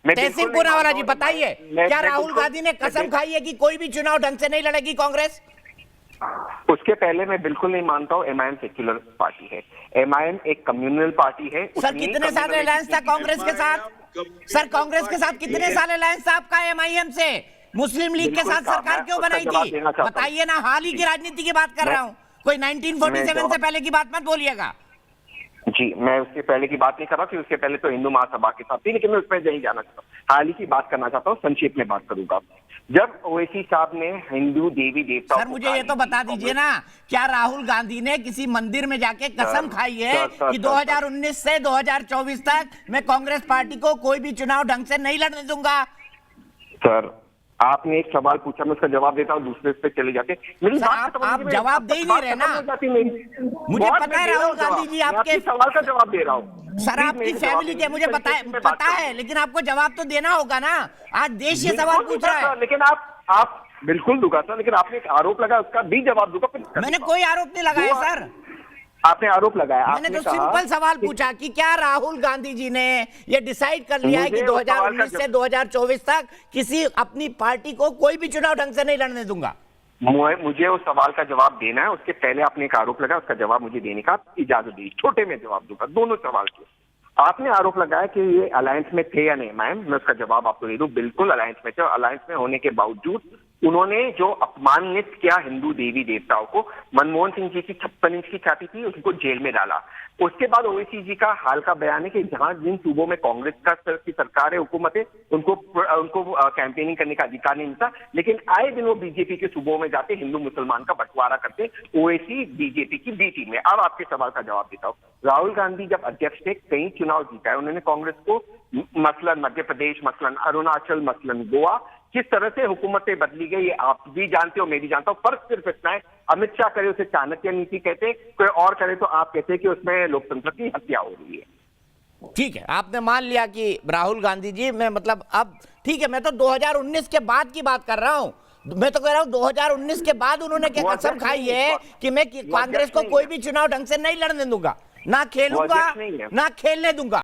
तहसीन पूनावाला जी बताइए, क्या राहुल गांधी ने कसम खाई है कि कोई भी चुनाव ढंग से नहीं लड़ेगी कांग्रेस? उसके पहले मैं बिल्कुल नहीं मानता हूँ एमआईएम सेक्युलर पार्टी है। एमआईएम एक कम्युनल पार्टी है। सर कितने साल अलायंस था कांग्रेस के साथ? सर कांग्रेस के साथ कितने साल अलायंस था आपका एमआईएम से? मुस्लिम लीग के साथ सरकार क्यों बनाई थी? बताइए ना, हाल ही की राजनीति की बात कर रहा हूँ, कोई 1947 से पहले की बात मत बोलिएगा। जी, मैं उसके पहले की बात नहीं कर रहा थी, उसके पहले तो हिंदू महासभा के साथ थी, लेकिन मैं उसमें नहीं जाना चाहता हूँ। हाल ही की बात करना चाहता हूँ, संक्षेप में बात करूंगा। जब ओवैसी साहब ने हिंदू देवी देवताओं, सर मुझे ये तो बता दीजिए ना, क्या राहुल गांधी ने किसी मंदिर में जाके कसम खाई है कि 2019 से 2024 तक मैं कांग्रेस पार्टी को कोई भी चुनाव ढंग से नहीं लड़ने दूंगा? सर आपने एक सवाल पूछा, मैं उसका जवाब देता हूँ, दूसरे पे चले जाते। आप जवाब दे ही नहीं रहे ना। मुझे पता है राहुल गांधी जी आपके सवाल का जवाब दे रहा हूँ। सर आपकी फैमिली के मुझे पता है, लेकिन आपको जवाब तो देना होगा ना। आज देश ये सवाल पूछ रहा है। लेकिन आप बिल्कुल दूंगा सर, लेकिन आपने एक आरोप लगाया, उसका भी जवाब दूंगा। मैंने कोई आरोप नहीं लगाया सर। आपने आरोप लगाया। मैंने तो सिंपल सवाल पूछा कि क्या राहुल गांधी जी ने ये डिसाइड कर लिया है कि 2019 से 2024 तक किसी अपनी पार्टी को कोई भी चुनाव ढंग से नहीं लड़ने दूंगा? मुझे उस सवाल का जवाब देना है, उसके पहले आपने एक आरोप लगाया, उसका जवाब मुझे देने का इजाजत दी। छोटे में जवाब दूंगा दोनों सवाल के। आपने आरोप लगाया कि ये अलायंस में थे या नहीं, मैम मैं उसका जवाब आपको दे दूं। बिल्कुल अलायंस में थे, और अलायंस में होने के बावजूद उन्होंने जो अपमानित किया हिंदू देवी देवताओं को, मनमोहन सिंह जी की 56 इंच की छाती थी, उनको जेल में डाला। उसके बाद ओवैसी जी का हाल का बयान है कि जहां जिन सूबों में कांग्रेस की सरकार है, हुकूमत है, उनको कैंपेनिंग करने का अधिकार नहीं मिलता, लेकिन आए दिन वो बीजेपी के सूबों में जाते हिंदू मुसलमान का बंटवारा करते, ओवैसी बीजेपी की बी टीम में। अब आपके सवाल का जवाब देता हूँ। राहुल गांधी जब अध्यक्ष थे, कई चुनाव जीता है उन्होंने कांग्रेस को, मसलन मध्य प्रदेश, मसलन अरुणाचल, मसलन गोवा। किस तरह से हुकूमतें बदली गई ये आप भी जानते हो, मैं भी जानता हूं। फर्क सिर्फ इतना है, अमित शाह करे उसे चाणक्य नीति कहते, कोई और करे तो आप कहते कि उसमें लोकतंत्र की हत्या हो रही है। ठीक है, आपने मान लिया कि राहुल गांधी जी, मैं मतलब अब ठीक है, मैं तो 2019 के बाद की बात कर रहा हूं। मैं तो कह रहा हूं 2019 के बाद उन्होंने क्या कसम खाई है कि मैं कांग्रेस को कोई भी चुनाव ढंग से नहीं लड़ने दूंगा, ना खेलूंगा, ना खेलने दूंगा।